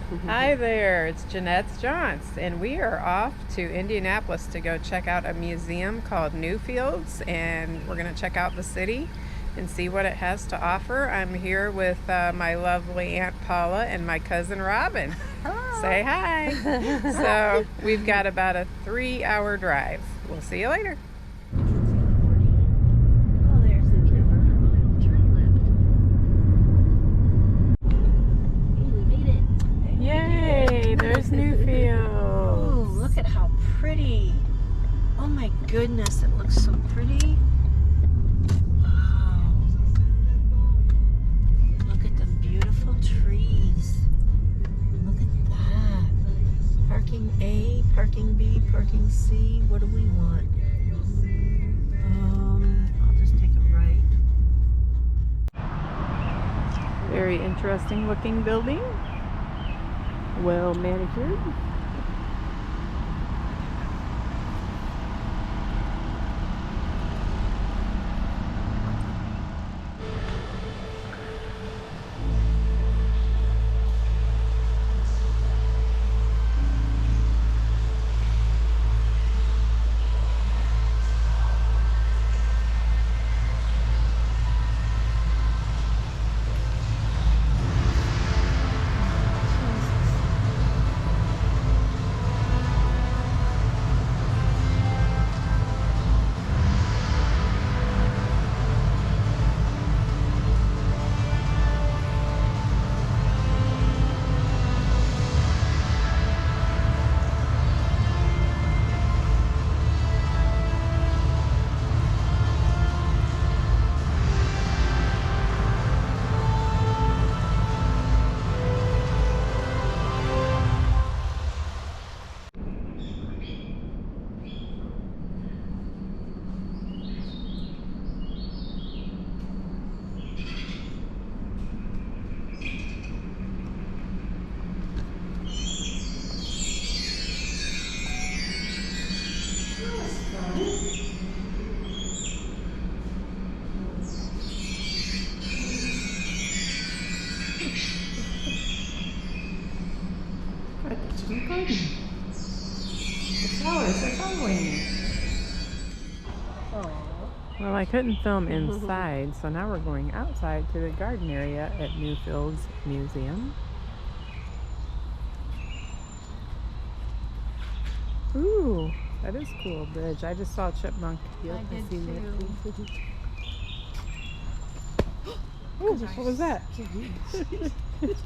Hi there, it's Jeanette's Jaunts, and we are off to Indianapolis to go check out a museum called Newfields, and we're going to check out the city and see what it has to offer. I'm here with my lovely Aunt Paula and my cousin Robin. Hello. Say hi. So we've got about a 3-hour drive. We'll see you later. Oh, there's the river. Hey, we made it. Yay, there's Newfields. Oh, look at how pretty. Oh my goodness, it looks so pretty. Wow. Look at the beautiful trees. Look at that. Parking A, parking B, parking C. What do we want? I'll just take a right. Very interesting looking building. Well manicured. The flowers are following me. Well, I couldn't film inside, so now we're going outside to the garden area at Newfields Museum. Ooh, that is a cool bridge. I just saw a chipmunk. I did see too. Ooh, what was that? The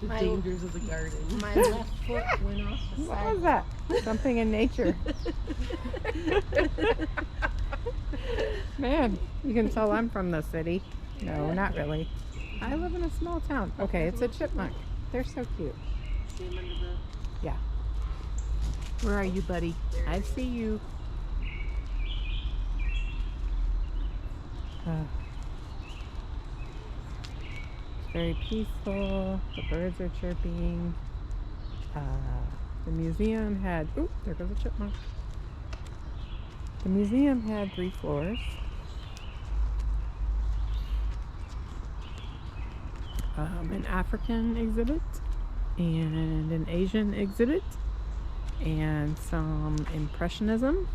dangers of the garden. My left foot went off the What side. was that? Something in nature. Man, you can tell I'm from the city. No, not really. I live in a small town. Okay, it's a chipmunk. They're so cute. See him under the... Yeah. Where are you, buddy? I see you. It's very peaceful. The birds are chirping. The museum had... Ooh, there goes a chipmunk. The museum had 3 floors. An African exhibit and an Asian exhibit and some Impressionism,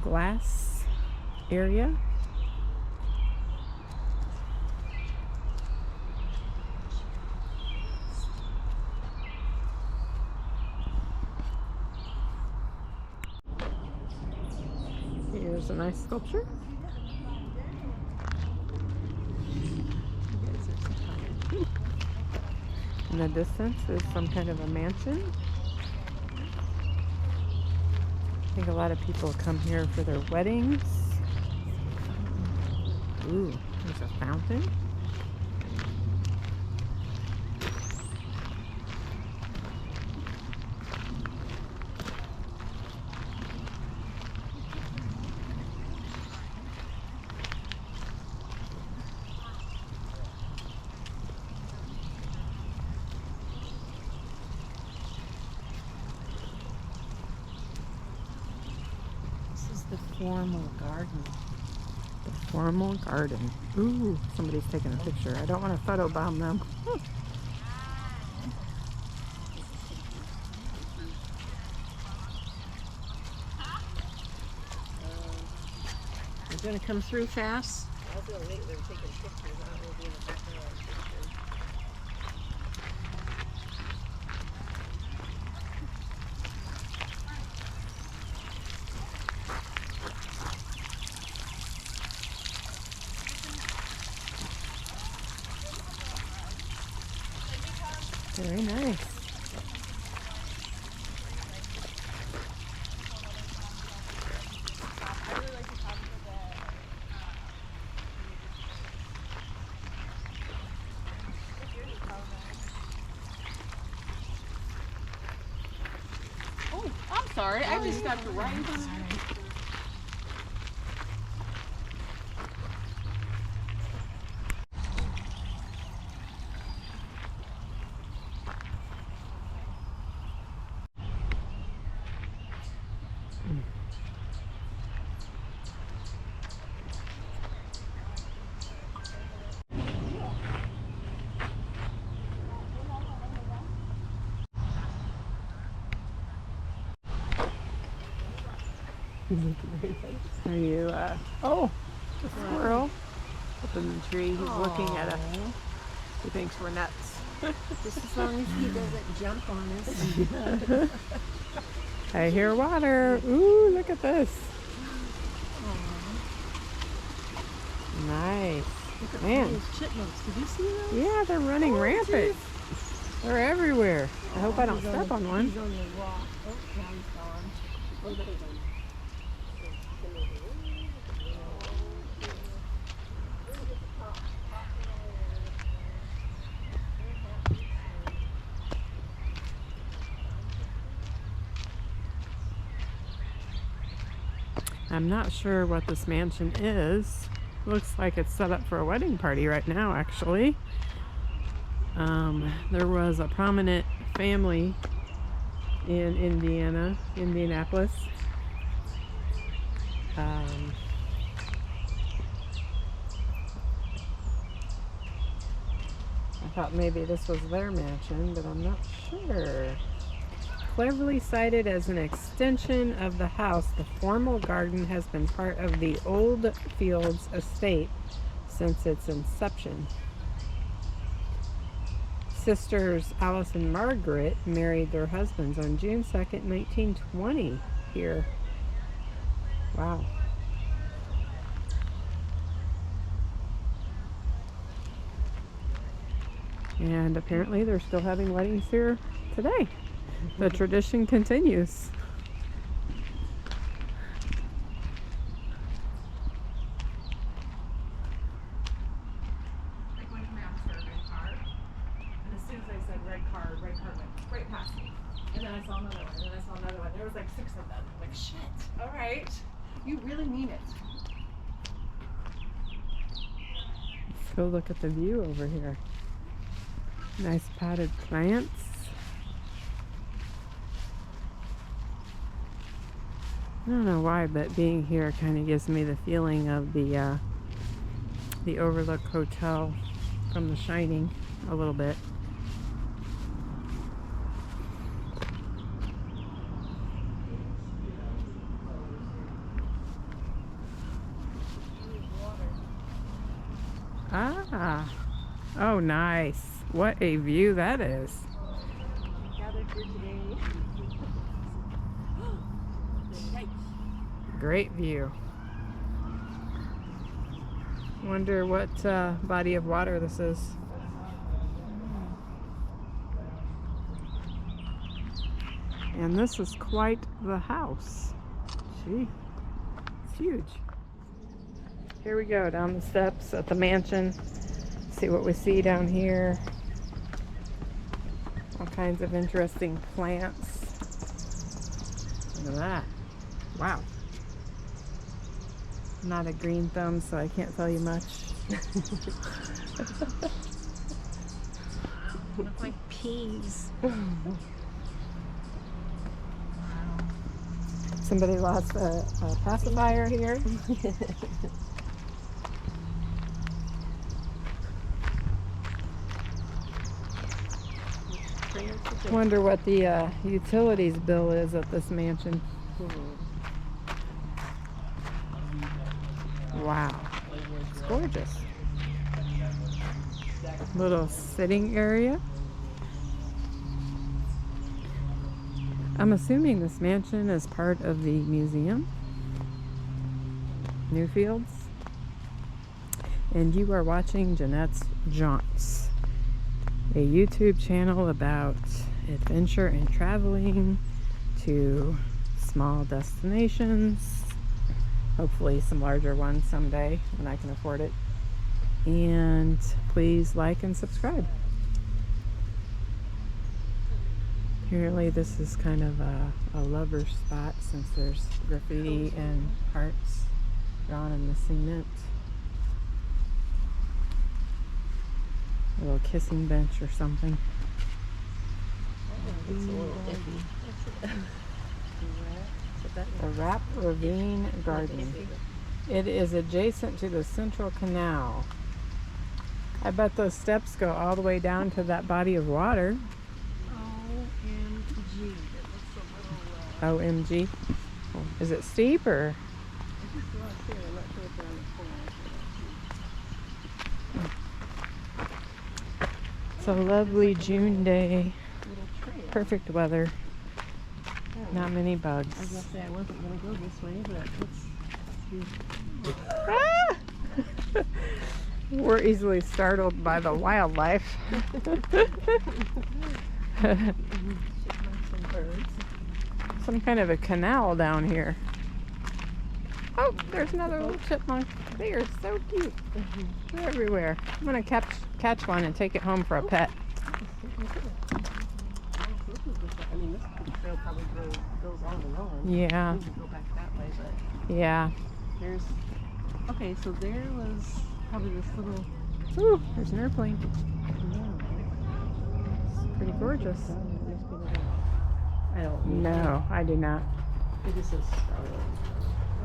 glass area. Here's a nice sculpture. In the distance is some kind of a mansion. I think a lot of people come here for their weddings. Ooh, there's a fountain. This is the formal garden. The Formal garden. Ooh, somebody's taking a picture. I don't want to photobomb them. You're gonna come through fast? I was gonna wait. They were taking pictures. I don't know if in the background picture. Very nice. Oh, I'm sorry. I just got the right one. Are you, oh, the squirrel up in the tree. He's looking at us. He thinks we're nuts. Just as long as he doesn't jump on us. I hear water. Ooh, look at this. Nice. Look at Man. all those chipmunks. Did you see those? Yeah, they're running rampant. They're everywhere. I hope I don't He's step on one. He's on the rock. Oh, now he's gone. Oh, there he goes. I'm not sure what this mansion is. Looks like it's set up for a wedding party right now, actually. There was a prominent family in Indianapolis. I thought maybe this was their mansion, but I'm not sure. Cleverly sited as an extension of the house, the formal garden has been part of the Old Fields estate since its inception. Sisters Alice and Margaret married their husbands on June 2nd, 1920 here. Wow. And apparently they're still having weddings here today. The tradition continues. Like when maps for a red car, and as soon as I said red car went right past me. And then I saw another one, and then I saw another one. There was like 6 of them. I'm like, shit, all right. You really mean it. Let's go look at the view over here. Nice potted plants. I don't know why, but being here kind of gives me the feeling of the Overlook Hotel from The Shining a little bit. Ah, oh nice. What a view that is. Gathered for today. Great view. Wonder what body of water this is. And this is quite the house. Gee, it's huge. Here we go down the steps at the mansion. See what we see down here. All kinds of interesting plants. Look at that. Wow. I'm not a green thumb, so I can't tell you much. Look like peas. Somebody lost a pacifier here. Wonder what the utilities bill is at this mansion. Wow, it's gorgeous. Little sitting area. I'm assuming this mansion is part of the museum, Newfields. And you are watching Jeanette's Jaunts, a YouTube channel about adventure and traveling to small destinations, hopefully some larger ones someday when I can afford it. And please like and subscribe. Apparently this is kind of a lover spot since there's graffiti and hearts drawn in the cement. A little kissing bench or something. The Rap Ravine Garden. It is adjacent to the Central Canal. I bet those steps go all the way down to that body of water. OMG. It looks a little, OMG. Is it steep or? It's a lovely June day. Perfect weather. Not many bugs. I was gonna say I wasn't gonna go this way, but it's Ah! We're easily startled by the wildlife. Some kind of a canal down here. Oh, there's another little chipmunk. They are so cute. They're everywhere. I'm gonna catch one and take it home for a pet. I mean, this trail probably goes on and on. Yeah. We can go back that way, but Yeah. there's. Okay, so there was probably this little. Ooh, there's an airplane. It's pretty gorgeous. I don't. No, I do not. It just says Starlight.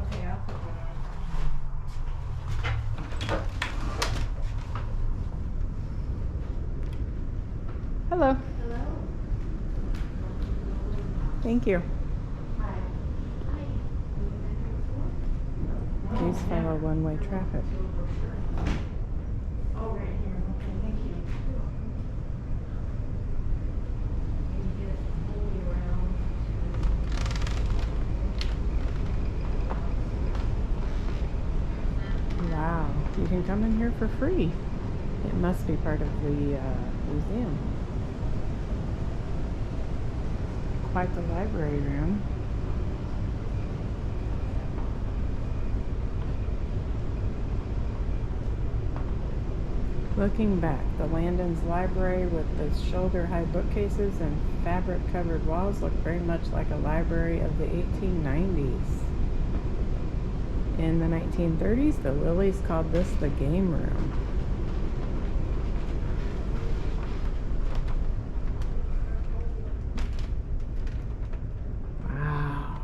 Okay, I'll put one on. Hello. Thank you. Please follow one-way traffic. Oh, right here. Okay, thank you. Wow, you can come in here for free. It must be part of the museum. Quite the library room. Looking back, the Landon's library with the shoulder-high bookcases and fabric-covered walls look very much like a library of the 1890s. In the 1930s, the Lillies called this the game room. Wow.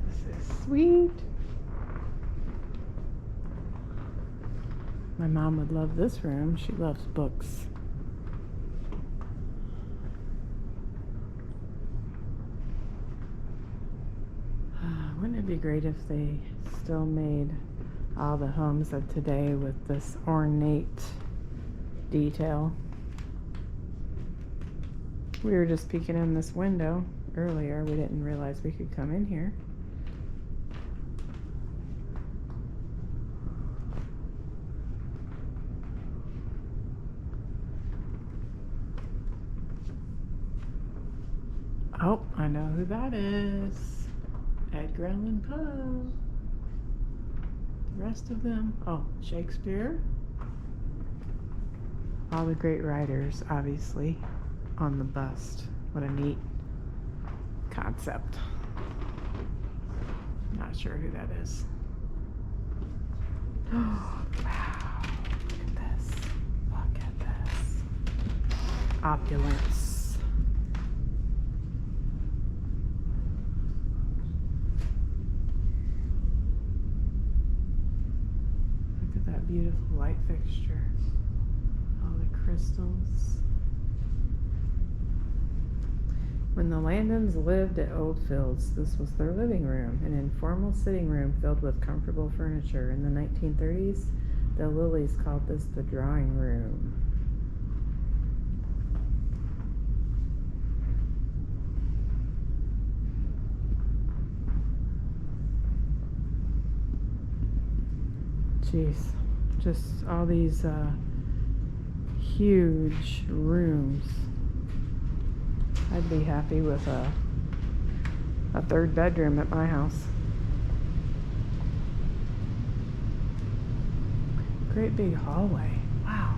This is sweet. My mom would love this room. She loves books. Wouldn't it be great if they still made all the homes of today with this ornate detail? We were just peeking in this window earlier. We didn't realize we could come in here. Oh, I know who that is. Edgar Allan Poe. The rest of them. Oh, Shakespeare. All the great writers, obviously, on the bust. What a neat concept. Not sure who that is. Oh, wow. Look at this. Look at this. Opulence. Beautiful light fixture, all the crystals. When the Landons lived at Oldfields, this was their living room, an informal sitting room filled with comfortable furniture. In the 1930s, the Lillies called this the drawing room. Jeez, just all these huge rooms. I'd be happy with a third bedroom at my house. Great big hallway. Wow.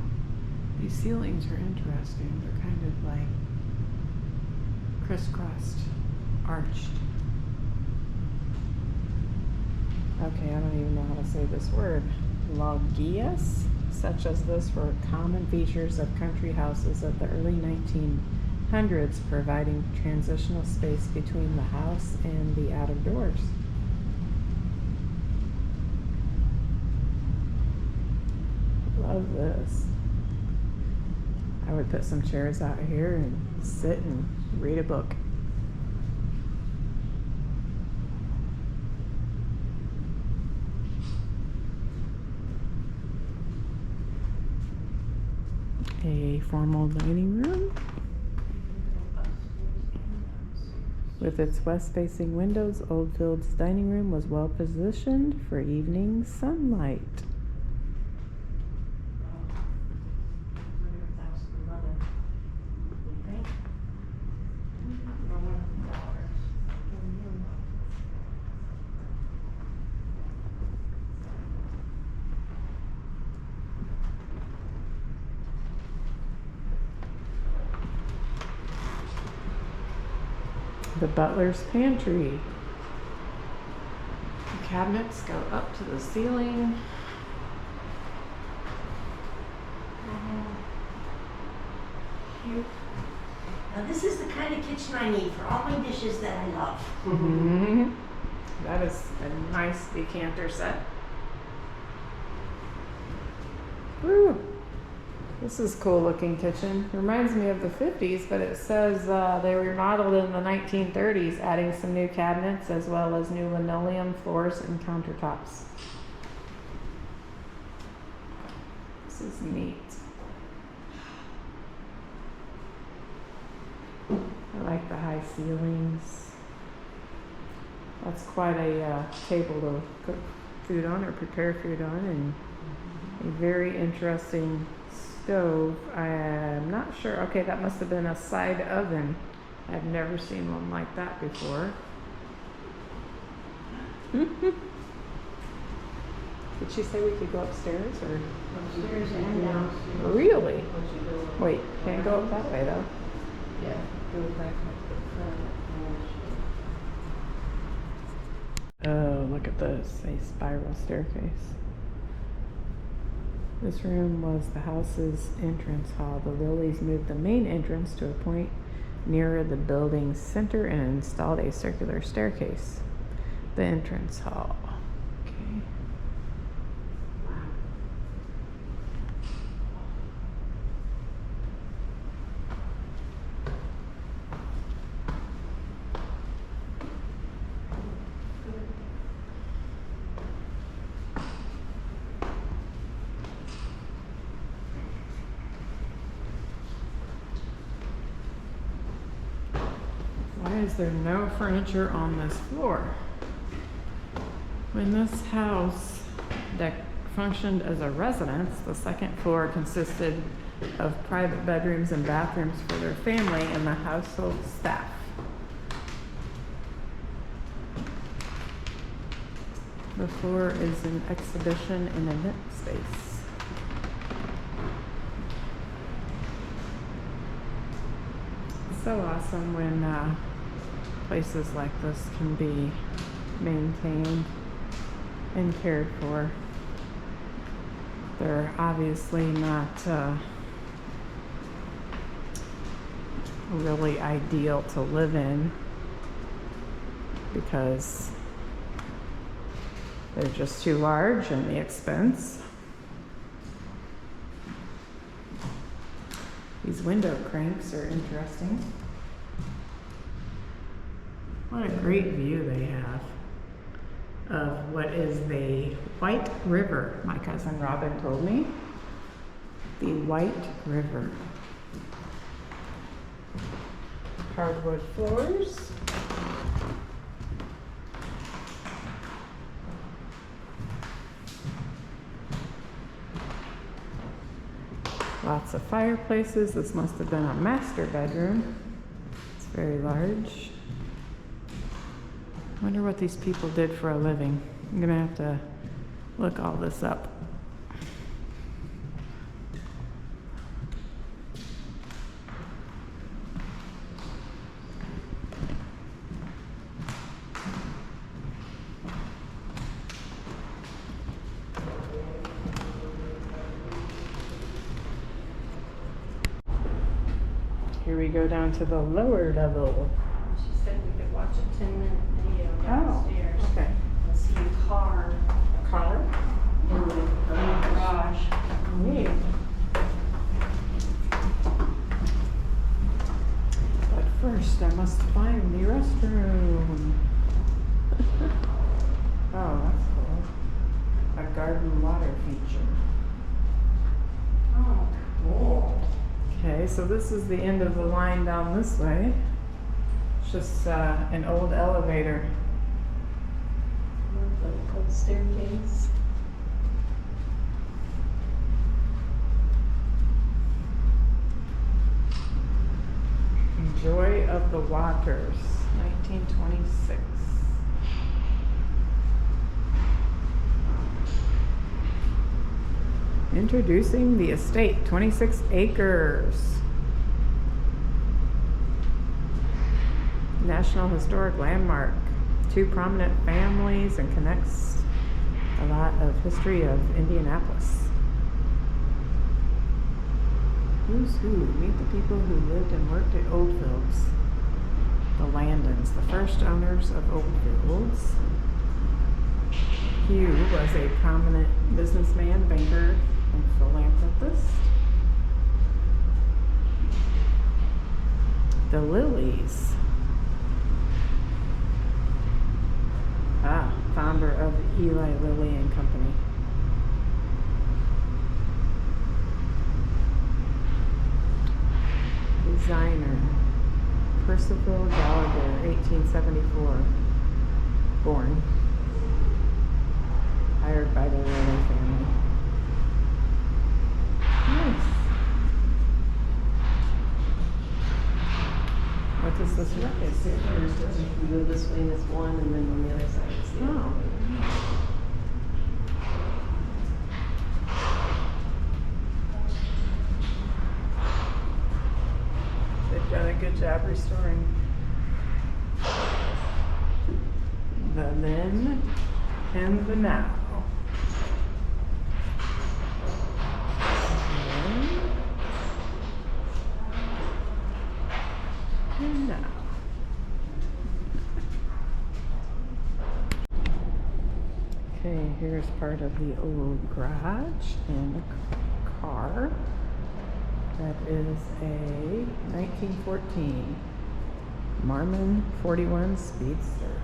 These ceilings are interesting. They're kind of like crisscrossed, arched. Okay, I don't even know how to say this word. Loggias, such as this, were common features of country houses of the early 1900s, providing transitional space between the house and the out of doors. Love this. I would put some chairs out here and sit and read a book. A formal dining room with its west-facing windows. Oldfield's dining room was well positioned for evening sunlight. The butler's pantry. The cabinets go up to the ceiling. Cute. Now this is the kind of kitchen I need for all my dishes that I love. Mm-hmm. That is a nice decanter set. Woo! This is a cool looking kitchen. Reminds me of the 50s, but it says they were remodeled in the 1930s, adding some new cabinets as well as new linoleum floors and countertops. This is neat. I like the high ceilings. That's quite a table to cook food on or prepare food on, and a very interesting stove. I'm not sure. Okay, that must have been a side oven. I've never seen one like that before. Did she say we could go upstairs or? Upstairs and downstairs. Really? Wait, can't go up that way though. Yeah, go back Oh, look at this, a spiral staircase. This room was the house's entrance hall. The Lillies moved the main entrance to a point nearer the building's center and installed a circular staircase. The entrance hall. Okay. Why is there no furniture on this floor? When this house that functioned as a residence, the second floor consisted of private bedrooms and bathrooms for their family and the household staff. The floor is an exhibition and event space. It's so awesome when places like this can be maintained and cared for. They're obviously not really ideal to live in because they're just too large and the expense. These window cranks are interesting. What a great view they have of what is the White River. My cousin Robin told me. The White River. Hardwood floors. Lots of fireplaces. This must have been a master bedroom. It's very large. I wonder what these people did for a living. I'm gonna have to look all this up. Here we go down to the lower level. She said we could watch a 10-minute video Oh, downstairs. okay. And see a car Car? in the garage. Neat. But first, I must find the restroom. Oh, that's cool. A garden water feature. Oh, cool. Okay, so this is the end of the line down this way. It's just an old elevator. The old staircase. Joy of the Waters, 1926. Introducing the estate, 26 acres. National Historic Landmark. 2 prominent families and connects a lot of history of Indianapolis. Who's who? Meet the people who lived and worked at Oldfields. The Landons, the first owners of Oldfields. Hugh was a prominent businessman, banker, and philanthropist. The Lillies. Founder of Eli Lilly and Company. Designer Percival Gallagher, 1874, born. Hired by the Lilly family. Nice. What does this look like? If you go this way, it's one, and then on the other side, it's the other. Oh. They've done a good job restoring the then and the now. And now. Okay, here's part of the old garage and the car. That is a 1914 Marmon 41 Speedster.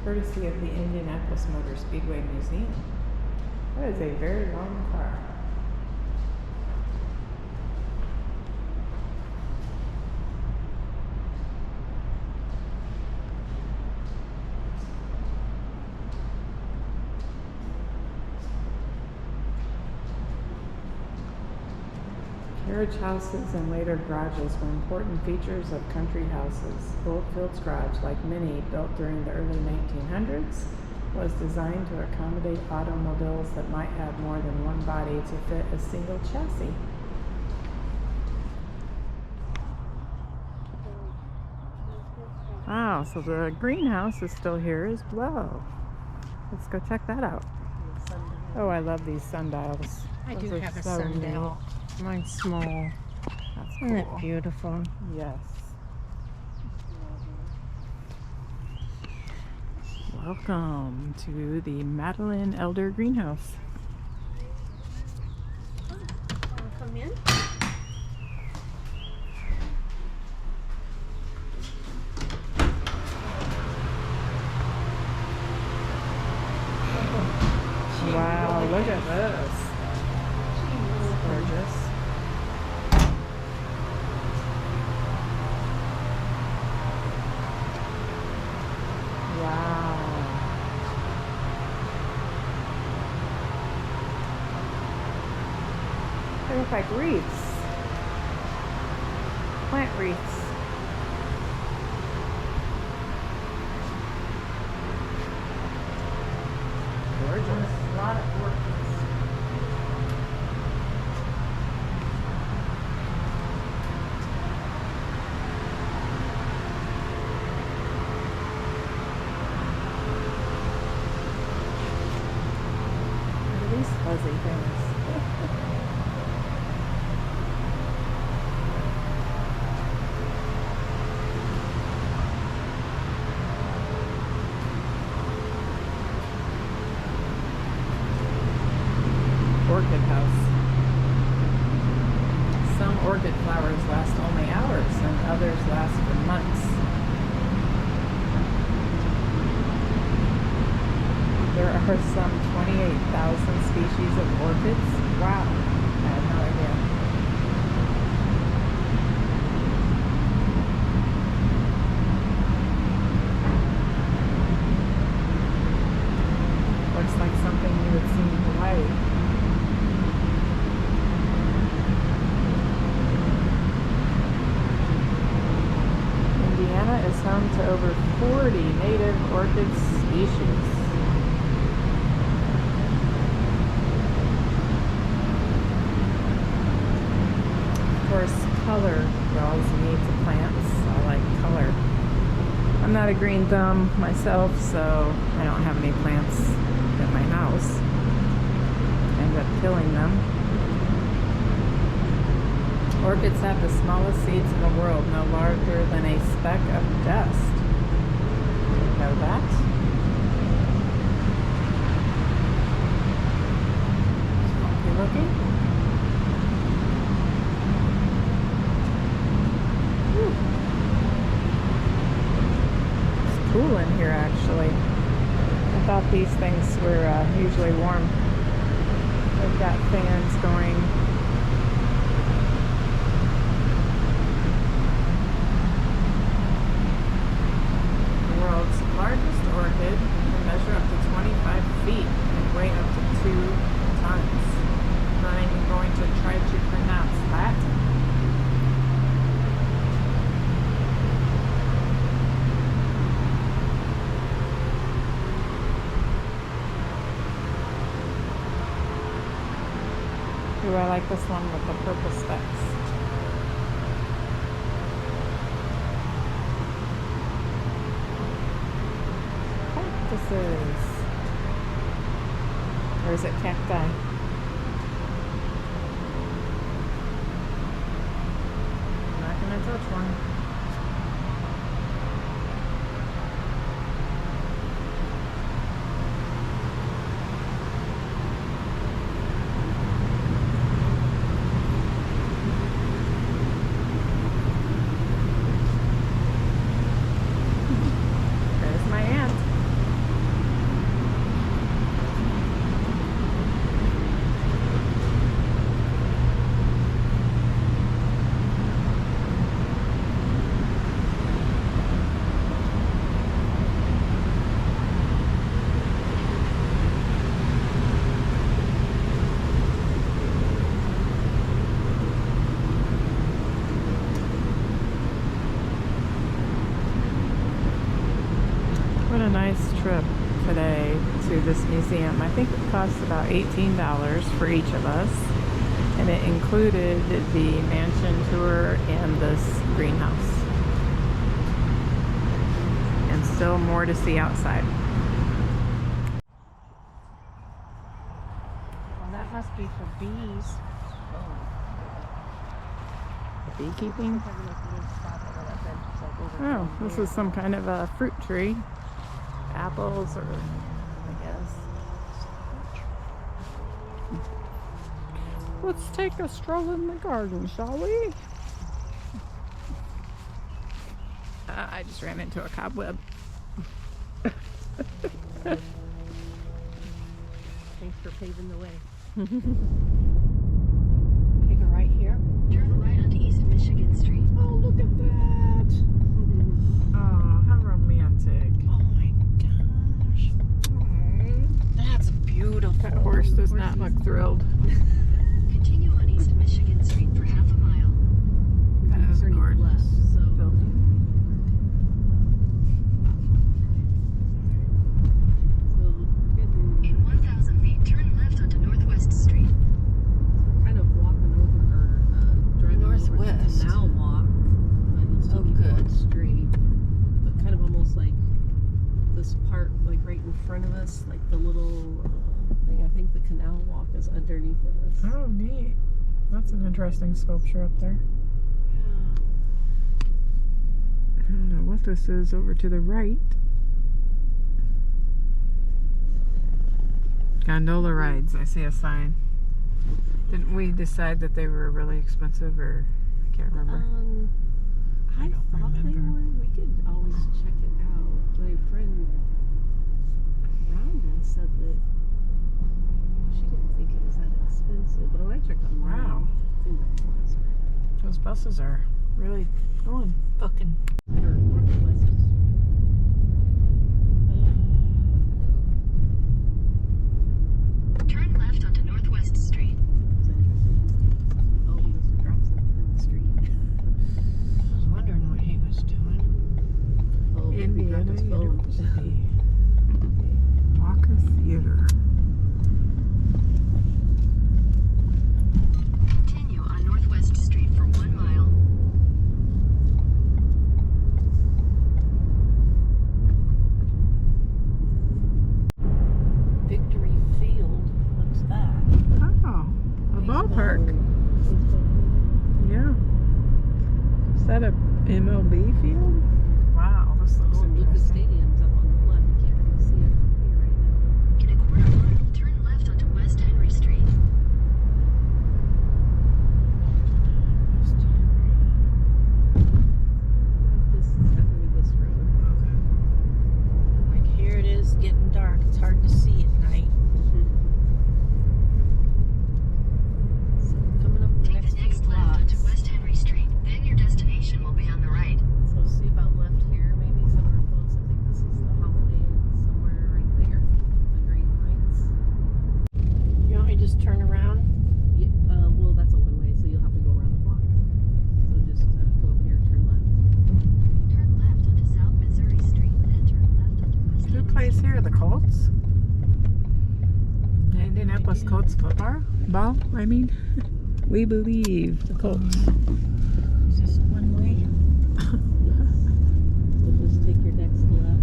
Courtesy of the Indianapolis Motor Speedway Museum. That is a very long car. Carriage houses and later garages were important features of country houses. Oldfield's garage, like many built during the early 1900s, was designed to accommodate automobiles that might have more than one body to fit a single chassis. Wow, so the greenhouse is still here as well. Let's go check that out. Oh, I love these sundials. I Those do are have a so sundial. Mine's small. neat. That's Isn't it cool. beautiful? Yes. Welcome to the Madeline Elder Greenhouse. Wanna come in? They look like wreaths. Plant wreaths. Gorgeous. A lot of orchids. What are these fuzzy things? Orchid house. Some orchid flowers last only hours and others last for months. There are some 28,000 species of orchids. Wow, I had no idea. Looks like something you would see in Hawaii. Indiana is home to over 40 native orchid species. Of course, color draws me to plants. I like color. I'm not a green thumb myself, so I don't have any plants at my house. I end up killing them. Orchids have the smallest seeds in the world, no larger than a speck of dust. Did you know that? Smoky looking. Whew. It's cool in here, actually. I thought these things were usually warm. They've got fans going. Largest orchid can measure up to 25 feet and weigh up to 2 tons. I'm going to try to pronounce that. Ooh, I like this one with the purple specks. Or is it cacti? I'm not gonna touch one. There's my aunt. What a nice trip today to this museum. I think it cost about $18 for each of us, and it included the mansion tour and this greenhouse. And still more to see outside. Well, that must be for bees. Beekeeping? Oh, this is some kind of a fruit tree. Apples, or I guess. Let's take a stroll in the garden, shall we? I just ran into a cobweb. Thanks for paving the way. Take a right here. Turn right onto East Michigan Street. Oh, look at that! Oh, how romantic. Oh my gosh. That's beautiful. That horse does not look thrilled. Continue on East Michigan. front of us, like the little thing. I think the canal walk is underneath of us. Oh, neat. That's an interesting sculpture up there. I don't know what this is over to the right. Gondola rides. I see a sign. Didn't we decide that they were really expensive, or I can't remember? I don't thought they remember. were. We could always check it out. My friend Rhonda said that she didn't think it was that expensive, but when I checked online, Wow. it seemed like it was. Those buses are really going fucking. Or Northwest. Turn left onto Northwest Street. It's interesting. Oh, he must have dropped something in the street. I was wondering what he was doing. Oh, maybe he dropped his phone. University. Walker Theater. Continue on Northwest Street for 1 mile. Victory Field. What's that? Oh, a ballpark. Yeah. Is that a MLB field? Wow, this looks Oh, Lucas interesting. Stadium's up on the left. You can't really see it from here right now. In a quarter mile, turn left onto West Henry Street. This is definitely this road. Like here it is getting dark. It's hard to see at night. So coming up the Take next the next few left onto blocks. West Henry Street. Then your destination will be on the right. So see about left here, maybe somewhere close. I think this is the Holiday Inn somewhere right there. The green lights. You want me to just turn around? Yeah, well, that's a one way, so you'll have to go around the block. So just go up here, turn left. Turn left onto South Missouri Street. Then turn left onto West Who Henry plays Street. here? The Colts? The Indianapolis Colts football? Ball, I mean. We believe the Colts. Is this one way? So just take your next left.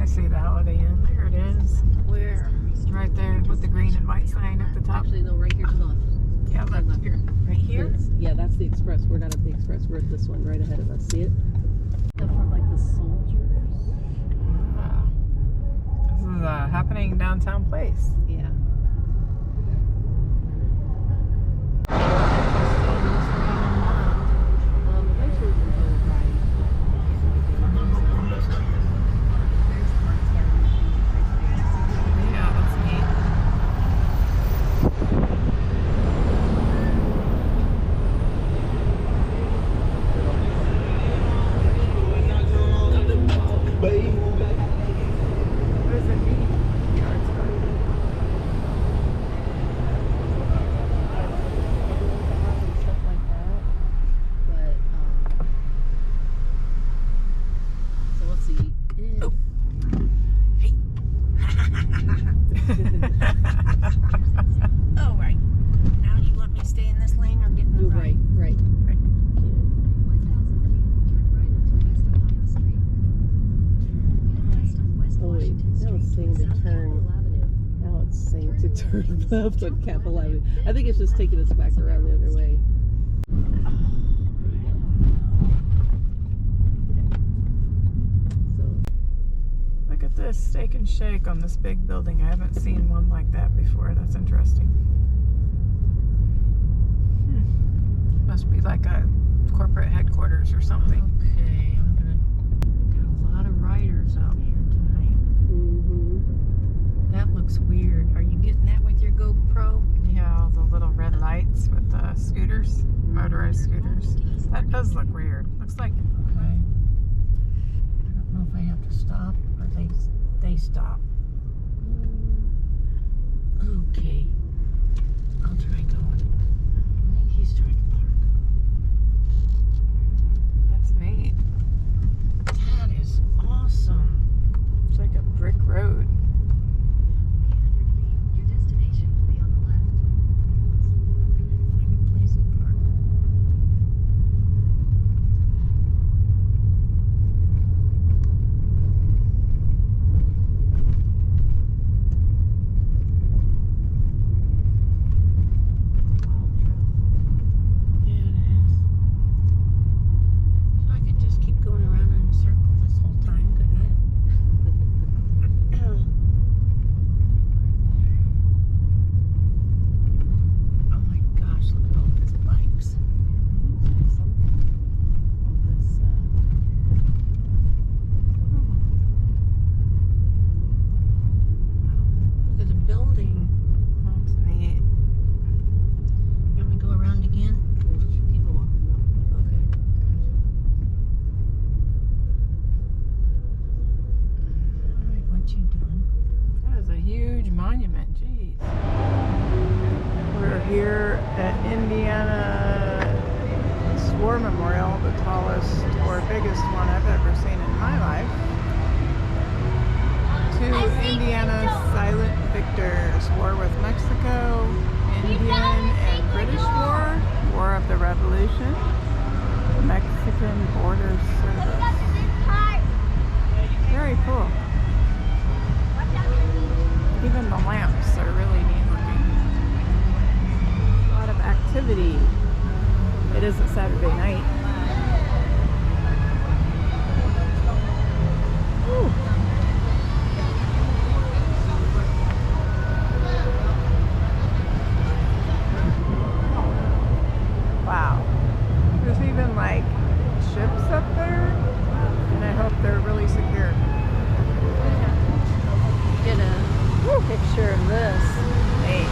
I see the Holiday Inn. There it is. Where? Right there with the green and white sign at the top. Actually, no, right here to the left. Yeah, Turn left here. Right here? Yeah, that's the express. We're not at the express. We're at this one right ahead of us. See it? Stuff for like the soldiers. Wow. This is a happening downtown place. Yeah. Eventually we can go right. There's the Arts Garden right there. Yeah, that's neat. What does it mean? The Arts Garden. And stuff like that. But so let's see. Oh. Hey. Oh, right. Now do you want me to stay in this lane or get in the Move right? right. Right. 1,000 feet. Turn right onto West Ohio Street. Head west on West Oh wait, Washington now it's Street. saying to South turn. Capitol Avenue. Now it's saying to turn left on Capitol Avenue. I think it's just taking us back around the other way. So Look at this steak and shake on this big building. I haven't seen one like that before. That's interesting. Must be like a corporate headquarters or something. Okay, I'm gonna got a lot of riders out here tonight. That looks weird. Are you getting that with your GoPro? Yeah, all the little red lights with the scooters, motorized scooters. That does look weird. Looks like Okay. I don't know if I have to stop or they stop. Okay. I'll try going. I think he's trying to park. that's neat. That is awesome. It's like a brick road. 800 feet. Your destination will be on the left. Find a place to park. here at Indiana War Memorial, the tallest or biggest one I've ever seen in my life. To Indiana's silent victors, war with Mexico, Indian and British War, War of the Revolution, Mexican Border Service. Very cool. Even the lamps are really neat looking. A lot of activity. It is a Saturday night. Ooh. Wow. There's even like ships up there, and I hope they're really secure. Get a picture of this. Hey.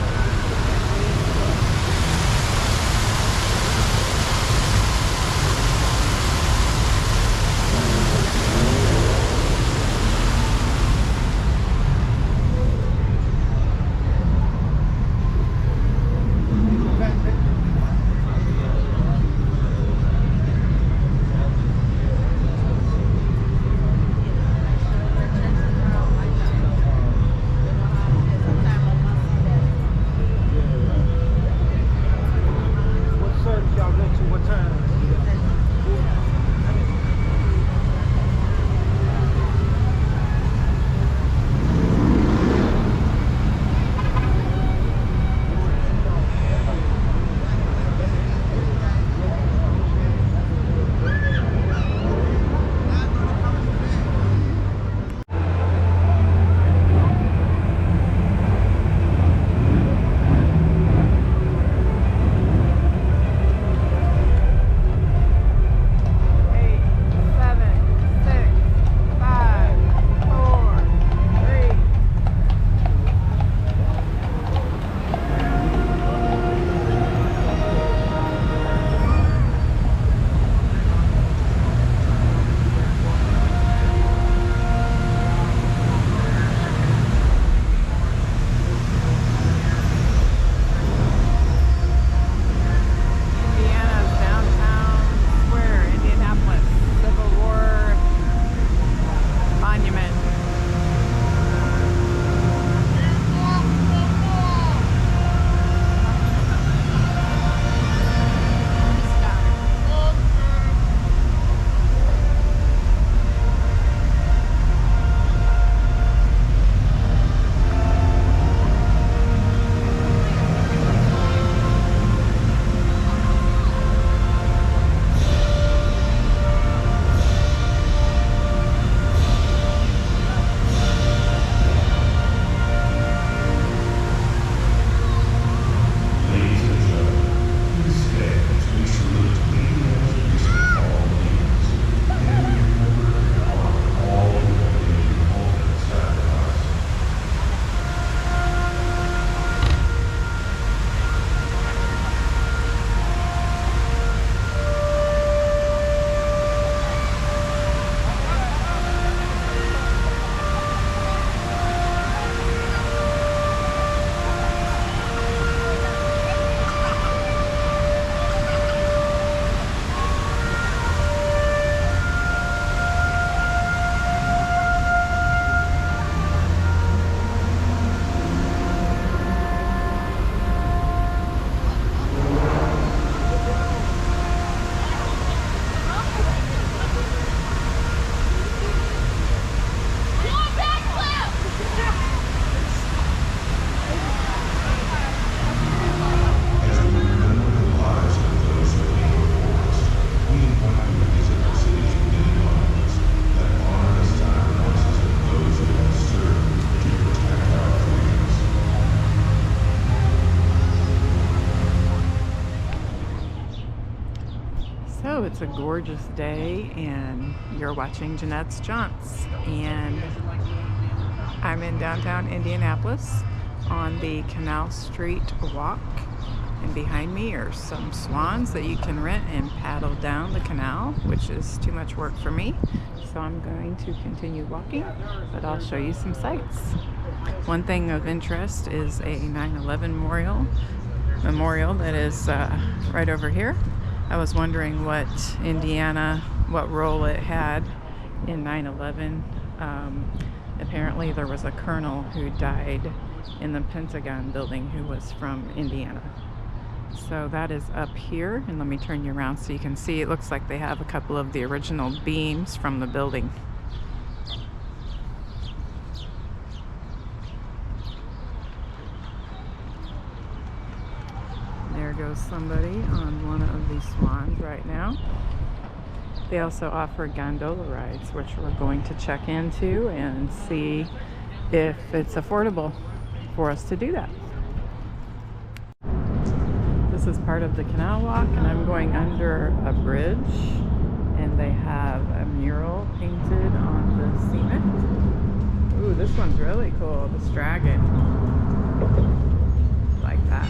So it's a gorgeous day and you're watching Jeanette's Jaunts, and I'm in downtown Indianapolis on the Canal Street Walk, and behind me are some swans that you can rent and paddle down the canal, which is too much work for me, so I'm going to continue walking, but I'll show you some sights. One thing of interest is a 9/11 memorial memorial that is right over here. I was wondering what role it had in 9/11. Apparently there was a colonel who died in the Pentagon building who was from Indiana. So that is up here, and let me turn you around so you can see. It looks like they have a couple of the original beams from the building. There goes somebody on one of these swans right now. They also offer gondola rides, which we're going to check into and see if it's affordable for us to do that. This is part of the canal walk, and I'm going under a bridge, and they have a mural painted on the cement. Ooh, this one's really cool, this dragon. Like that.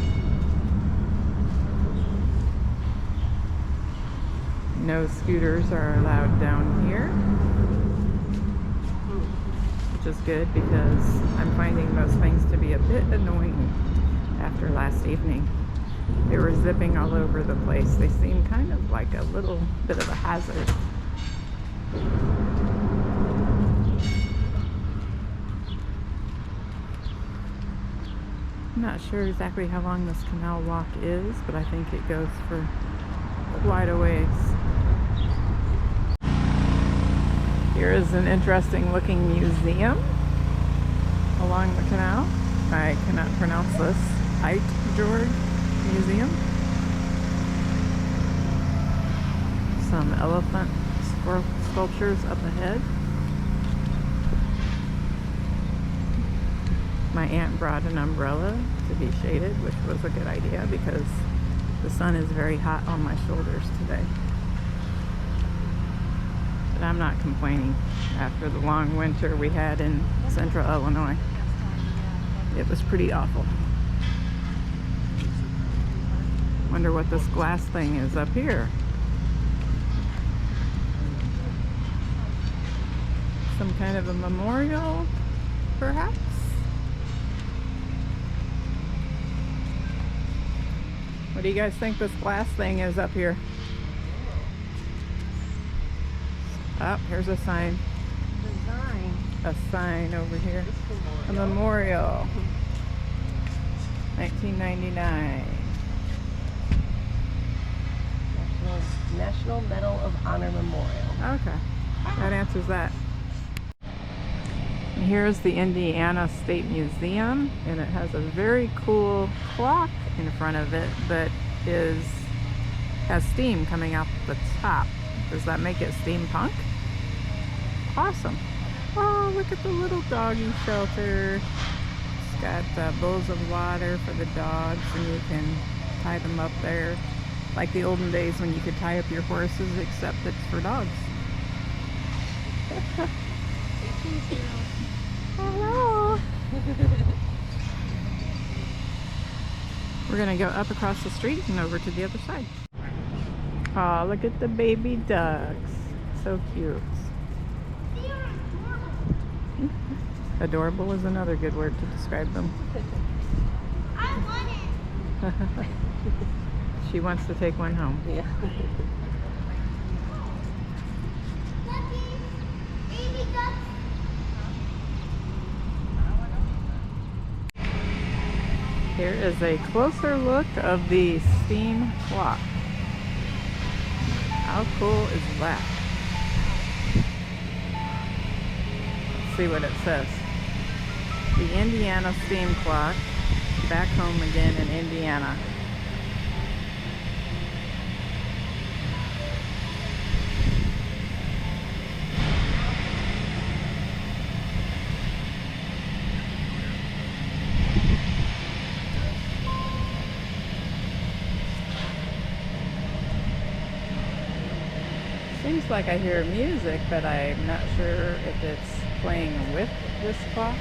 No scooters are allowed down here, which is good because I'm finding those things to be a bit annoying after last evening. They were zipping all over the place. They seem kind of like a little bit of a hazard. I'm not sure exactly how long this canal walk is, but I think it goes for quite a ways. Here is an interesting looking museum along the canal. I cannot pronounce this. George Museum. Some elephant sculptures up ahead. My aunt brought an umbrella to be shaded, which was a good idea because the sun is very hot on my shoulders today. But I'm not complaining after the long winter we had in central Illinois. It was pretty awful. Wonder what this glass thing is up here. Some kind of a memorial, perhaps? What do you guys think this glass thing is up here? Oh, here's a sign. A sign over here. A memorial. 1999. National Medal of Honor Memorial. Okay, that answers that. And here's the Indiana State Museum, and it has a very cool clock in front of it that has steam coming out the top. Does that make it steampunk? Awesome. Oh, look at the little doggy shelter. It's got bowls of water for the dogs, and you can tie them up there. Like the olden days when you could tie up your horses, except it's for dogs. Hello. We're gonna go up across the street and over to the other side. Oh, look at the baby ducks. So cute. Adorable is another good word to describe them. I want it. She wants to take one home. Yeah. Baby ducks. Here is a closer look of the steam clock. How cool is that? Let's see what it says. The Indiana steam clock, back home again in Indiana. Seems like I hear music, but I'm not sure if it's playing with this clock.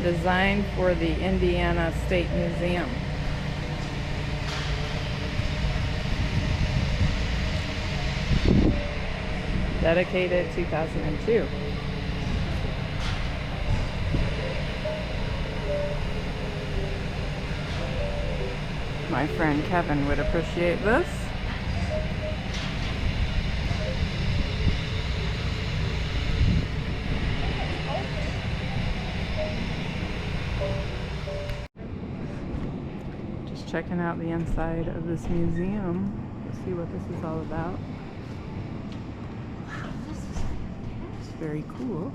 Designed for the Indiana State Museum. Dedicated 2002. My friend Kevin would appreciate this. Just checking out the inside of this museum to see what this is all about. Wow, this is fantastic. It's very cool.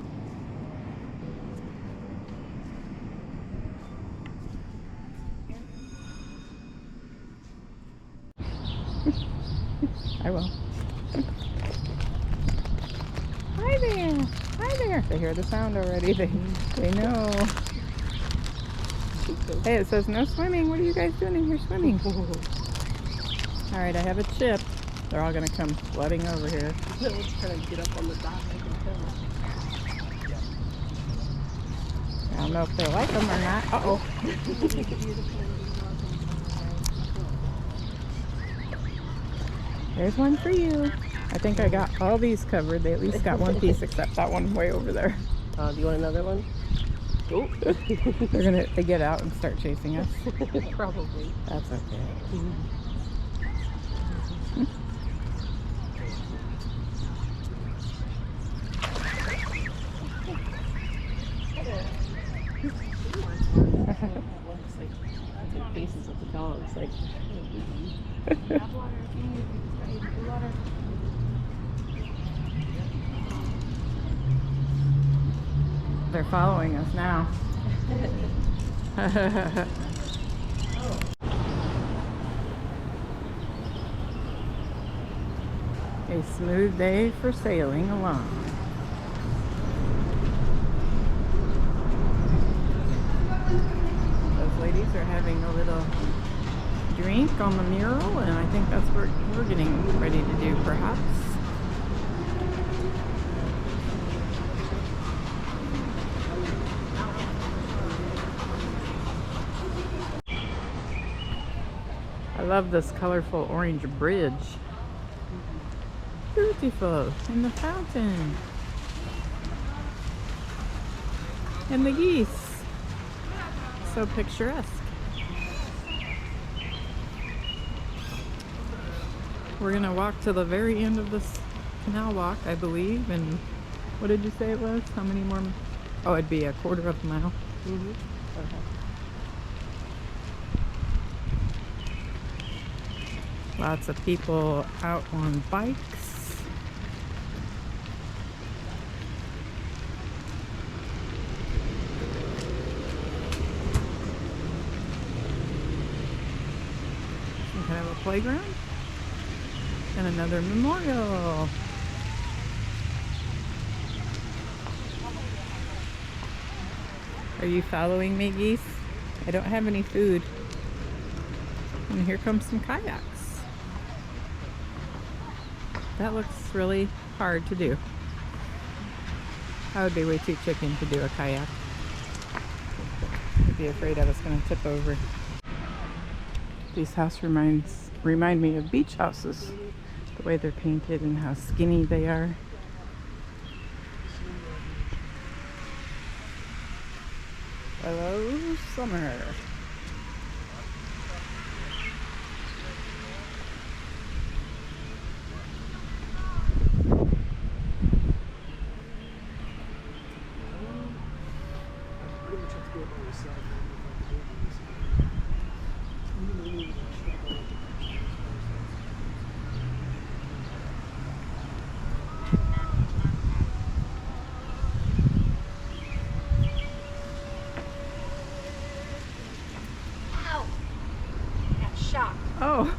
I will. Hi there! Hi there! They hear the sound already. They know. Hey, it says no swimming. What are you guys doing in here swimming? Alright, I have a chip. They're all gonna come flooding over here. Let's try to get up on the dock, I can tell. I don't know if they like them or not. Uh-oh. There's one for you. I think I got all these covered. They at least got one piece except that one way over there. Do you want another one? Oh. They get out and start chasing us. Probably. That's okay. Faces of the dogs, like. They're following us now. A smooth day for sailing along. Those ladies are having a little drink on the mural, and I think that's what we're getting ready to do, perhaps. I love this colorful orange bridge. Beautiful. And the fountain. And the geese. So picturesque. We're gonna walk to the very end of this canal walk, I believe. And what did you say it was? How many more? Oh, it'd be a quarter of a mile. Mm-hmm. Okay. Lots of people out on bikes. Some kind of a playground. And another memorial. Are you following me, geese? I don't have any food. And here comes some kayaks. That looks really hard to do. I would be way too chicken to do a kayak. I'd be afraid I was going to tip over. These houses remind me of beach houses. The way they're painted and how skinny they are. Hello, summer. Ow! I got shocked. Oh,